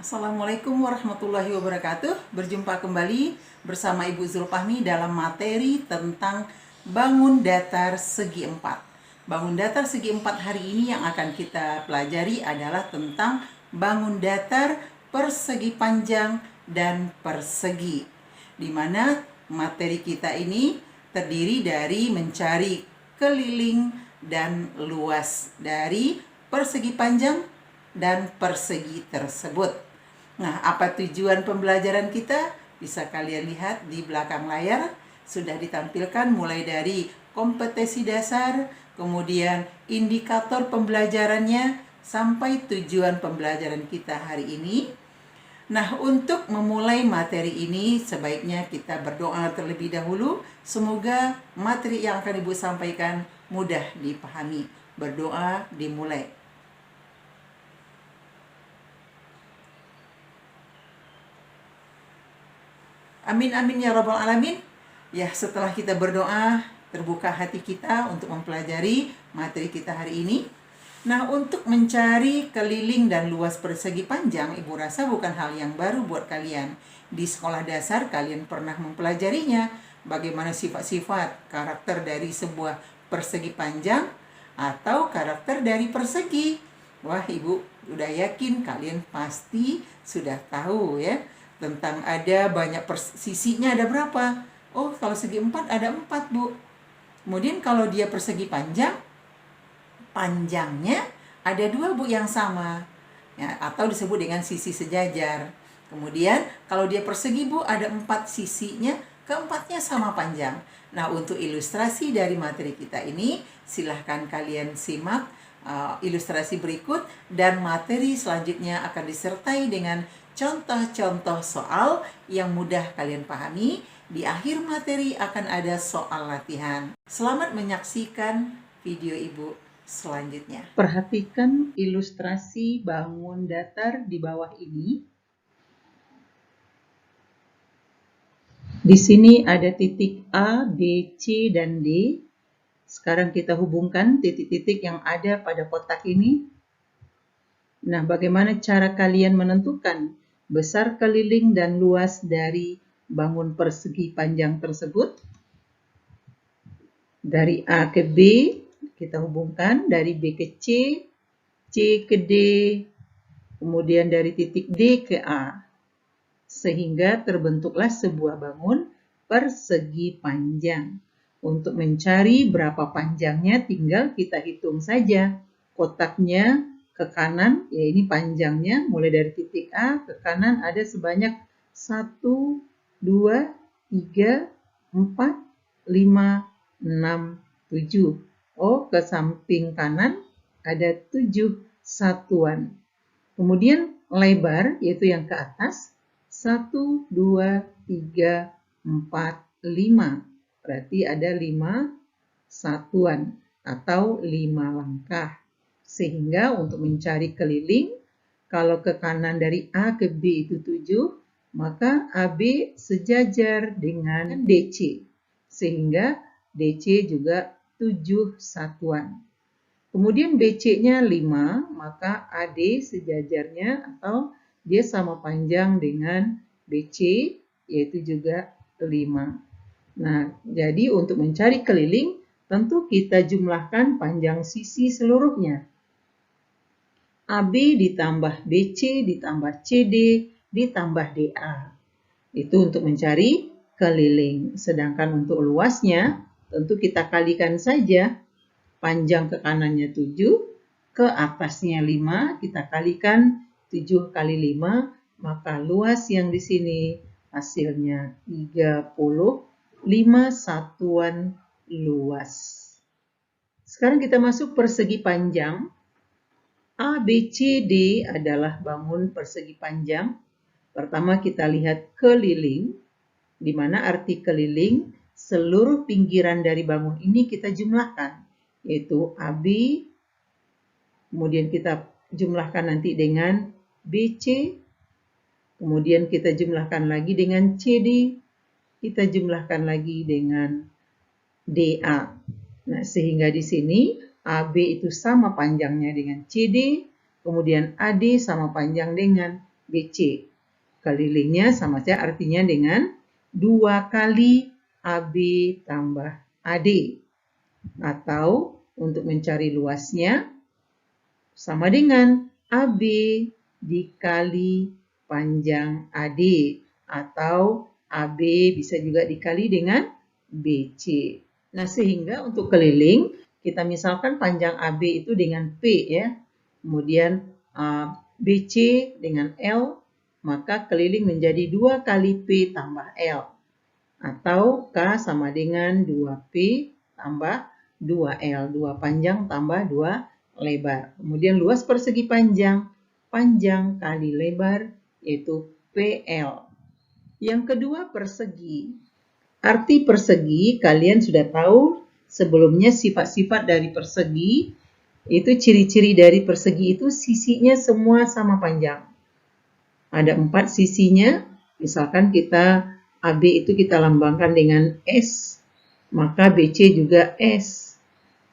Assalamualaikum warahmatullahi wabarakatuh. Berjumpa kembali bersama Ibu Zulfahmi dalam materi tentang bangun datar segi empat. Bangun datar segi empat hari ini yang akan kita pelajari adalah tentang bangun datar persegi panjang dan persegi, di mana materi kita ini terdiri dari mencari keliling dan luas dari persegi panjang dan persegi tersebut. Nah, apa tujuan pembelajaran kita? Bisa kalian lihat di belakang layar, sudah ditampilkan mulai dari kompetensi dasar, kemudian indikator pembelajarannya, sampai tujuan pembelajaran kita hari ini. Nah, untuk memulai materi ini, sebaiknya kita berdoa terlebih dahulu. Semoga materi yang akan Ibu sampaikan mudah dipahami. Berdoa dimulai. Amin amin ya rabbal alamin. Ya, setelah kita berdoa, terbuka hati kita untuk mempelajari materi kita hari ini. Nah, untuk mencari keliling dan luas persegi panjang, Ibu rasa bukan hal yang baru buat kalian. Di sekolah dasar kalian pernah mempelajarinya, bagaimana sifat-sifat karakter dari sebuah persegi panjang atau karakter dari persegi. Wah, Ibu udah yakin kalian pasti sudah tahu ya, tentang ada banyak sisinya ada berapa. Oh, kalau segi 4 ada 4, Bu. Kemudian kalau dia persegi panjang, panjangnya ada 2, Bu, yang sama ya, atau disebut dengan sisi sejajar. Kemudian kalau dia persegi, Bu, ada 4 sisinya, keempatnya sama panjang. Nah, untuk ilustrasi dari materi kita ini, silahkan kalian simak ilustrasi berikut, dan materi selanjutnya akan disertai dengan contoh-contoh soal yang mudah kalian pahami. Di akhir materi akan ada soal latihan. Selamat menyaksikan video Ibu selanjutnya. Perhatikan ilustrasi bangun datar di bawah ini. Di sini ada titik A, B, C, dan D. Sekarang kita hubungkan titik-titik yang ada pada kotak ini. Nah, bagaimana cara kalian menentukan besar keliling dan luas dari bangun persegi panjang tersebut? Dari A ke B kita hubungkan, dari B ke C, C ke D, kemudian dari titik D ke A, sehingga terbentuklah sebuah bangun persegi panjang. Untuk mencari berapa panjangnya tinggal kita hitung saja. Kotaknya ke kanan, ya ini panjangnya, mulai dari titik A ke kanan ada sebanyak 1, 2, 3, 4, 5, 6, 7. Oh, ke samping kanan ada 7 satuan. Kemudian lebar, yaitu yang ke atas, 1, 2, 3, 4, 5. Berarti ada 5 satuan atau 5 langkah. Sehingga untuk mencari keliling, kalau ke kanan dari A ke B itu 7, maka AB sejajar dengan DC. Sehingga DC juga 7 satuan. Kemudian BC-nya 5, maka AD sejajarnya atau dia sama panjang dengan BC, yaitu juga 5. Nah, jadi untuk mencari keliling, tentu kita jumlahkan panjang sisi seluruhnya. AB ditambah BC ditambah CD ditambah DA. Itu untuk mencari keliling. Sedangkan untuk luasnya, tentu kita kalikan saja. Panjang ke kanannya 7, ke atasnya 5, kita kalikan 7 kali 5, maka luas yang di sini hasilnya 35 satuan luas. Sekarang kita masuk persegi panjang. A, B, C, D adalah bangun persegi panjang. Pertama kita lihat keliling, di mana arti keliling, seluruh pinggiran dari bangun ini kita jumlahkan, yaitu AB, kemudian kita jumlahkan nanti dengan BC, kemudian kita jumlahkan lagi dengan CD, kita jumlahkan lagi dengan DA. Nah, sehingga di sini AB itu sama panjangnya dengan CD, kemudian AD sama panjang dengan BC. Kelilingnya sama saja artinya dengan 2 kali AB tambah AD. Atau untuk mencari luasnya sama dengan AB dikali panjang AD. Atau AB bisa juga dikali dengan BC. Nah, sehingga untuk keliling, kita misalkan panjang AB itu dengan P ya. Kemudian BC dengan L, maka keliling menjadi 2 kali P tambah L. Atau K sama dengan 2P tambah 2L. 2 panjang tambah 2 lebar. Kemudian luas persegi panjang, panjang kali lebar, yaitu PL. Yang kedua, persegi. Arti persegi, kalian sudah tahu sebelumnya sifat-sifat dari persegi. Itu ciri-ciri dari persegi itu sisinya semua sama panjang. Ada 4 sisinya, misalkan kita AB itu kita lambangkan dengan S, maka BC juga S,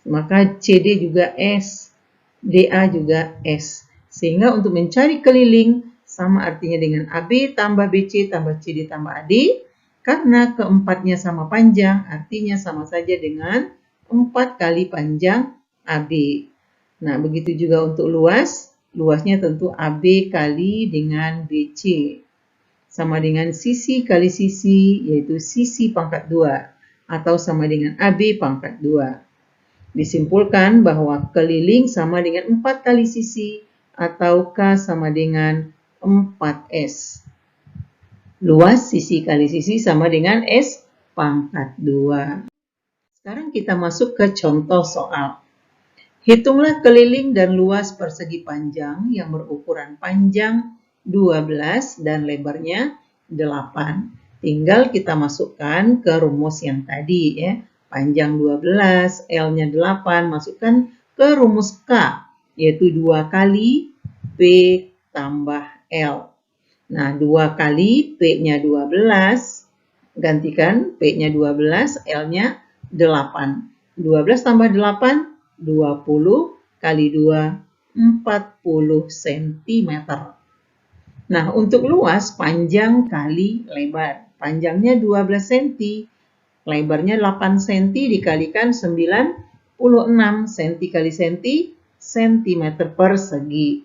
maka CD juga S, DA juga S. Sehingga untuk mencari keliling sama artinya dengan AB tambah BC tambah CD tambah AD, karena keempatnya sama panjang, artinya sama saja dengan 4 kali panjang AB. Nah, begitu juga untuk luas. Luasnya tentu AB kali dengan BC. Sama dengan sisi kali sisi, yaitu sisi pangkat 2. Atau sama dengan AB pangkat 2. Disimpulkan bahwa keliling sama dengan 4 kali sisi, atau K sama dengan 4S. Luas sisi kali sisi sama dengan S pangkat 2. Sekarang kita masuk ke contoh soal. Hitunglah keliling dan luas persegi panjang yang berukuran panjang 12 dan lebarnya 8. Tinggal kita masukkan ke rumus yang tadi ya. Panjang 12, L-nya 8, masukkan ke rumus K, yaitu 2 kali P tambah L. Nah, 2 kali P-nya 12, gantikan P-nya 12, L-nya 8. 12 tambah 8, 20 kali 2, 40 cm. Nah, untuk luas panjang kali lebar. Panjangnya 12 cm, lebarnya 8 cm dikalikan 96 cm kali cm persegi.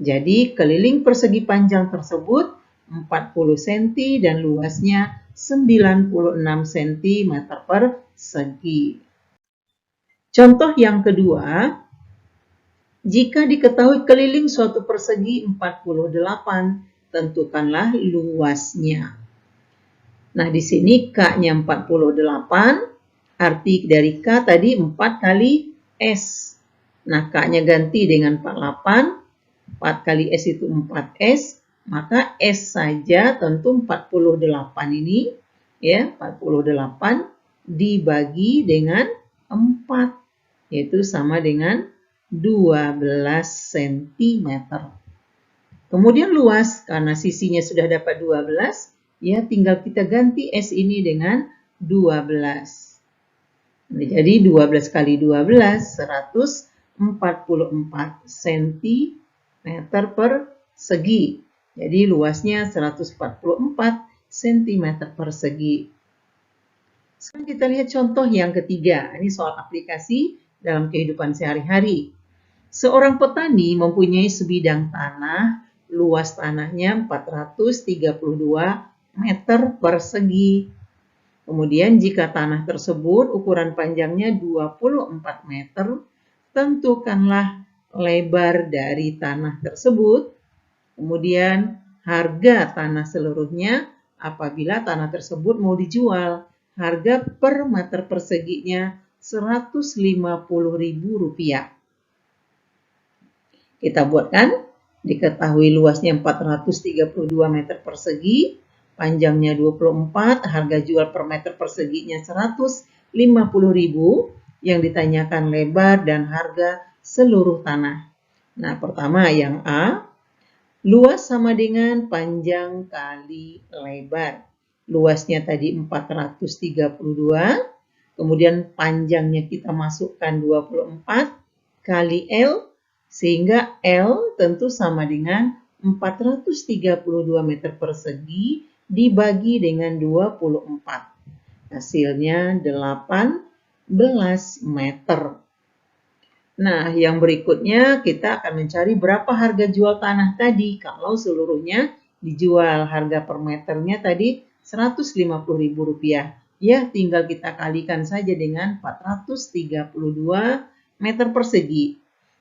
Jadi keliling persegi panjang tersebut 40 cm dan luasnya 96 cm persegi. Contoh yang kedua, jika diketahui keliling suatu persegi 48, tentukanlah luasnya. Nah, di sini K-nya 48, arti dari K tadi 4 kali S. Nah, K-nya ganti dengan 48. 4 kali S itu 4S, maka S saja tentu 48 ini, ya 48 dibagi dengan 4, yaitu sama dengan 12 cm. Kemudian luas, karena sisinya sudah dapat 12, ya tinggal kita ganti S ini dengan 12. Jadi 12 kali 12, 144 cm persegi. Jadi luasnya 144 cm persegi. Sekarang kita lihat contoh yang ketiga. Ini soal aplikasi dalam kehidupan sehari-hari. Seorang petani mempunyai sebidang tanah, luas tanahnya 432 meter persegi. Kemudian jika tanah tersebut ukuran panjangnya 24 meter, tentukanlah lebar dari tanah tersebut, kemudian harga tanah seluruhnya apabila tanah tersebut mau dijual. Harga per meter perseginya Rp150.000. Kita buatkan, diketahui luasnya 432 meter persegi, panjangnya 24, harga jual per meter perseginya Rp150.000, yang ditanyakan lebar dan harga seluruh tanah. Nah, pertama yang A, luas sama dengan panjang kali lebar. Luasnya tadi 432, kemudian panjangnya kita masukkan 24 kali L, sehingga L tentu sama dengan 432 meter persegi dibagi dengan 24. Hasilnya 18 meter. Nah, yang berikutnya kita akan mencari berapa harga jual tanah tadi. Kalau seluruhnya dijual, harga per meternya tadi Rp150.000. Ya, tinggal kita kalikan saja dengan 432 meter persegi.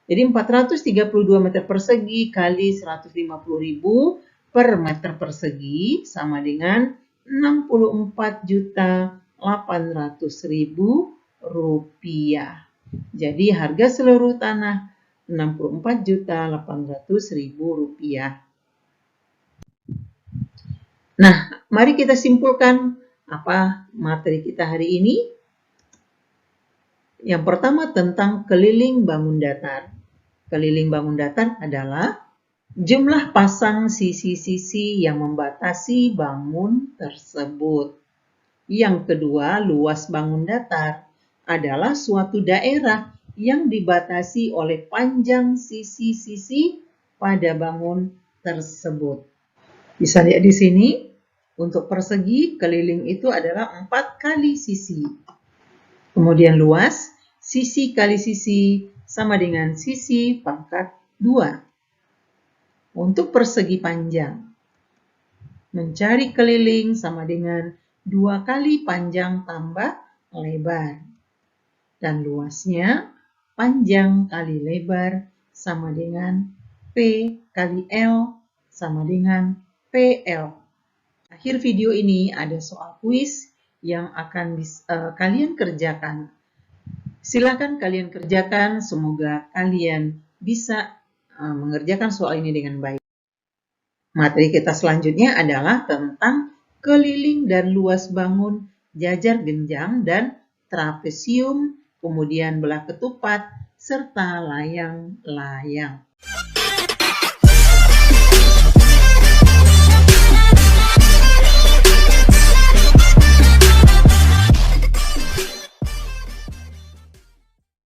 Jadi 432 meter persegi kali 150.000 per meter persegi sama dengan Rp64.800.000. Jadi harga seluruh tanah Rp64.800.000. Nah, mari kita simpulkan apa materi kita hari ini. Yang pertama tentang keliling bangun datar. Keliling bangun datar adalah jumlah pasang sisi-sisi yang membatasi bangun tersebut. Yang kedua, luas bangun datar adalah suatu daerah yang dibatasi oleh panjang sisi-sisi pada bangun tersebut. Bisa lihat di sini, untuk persegi keliling itu adalah 4 kali sisi. Kemudian luas, sisi kali sisi sama dengan sisi pangkat 2. Untuk persegi panjang, mencari keliling sama dengan 2 kali panjang tambah lebar. Dan luasnya panjang kali lebar sama dengan P kali L sama dengan PL. Akhir video ini ada soal kuis yang akan kalian kerjakan. Silakan kalian kerjakan, semoga kalian bisa mengerjakan soal ini dengan baik. Materi kita selanjutnya adalah tentang keliling dan luas bangun, jajar genjang dan trapesium, kemudian belah ketupat, serta layang-layang.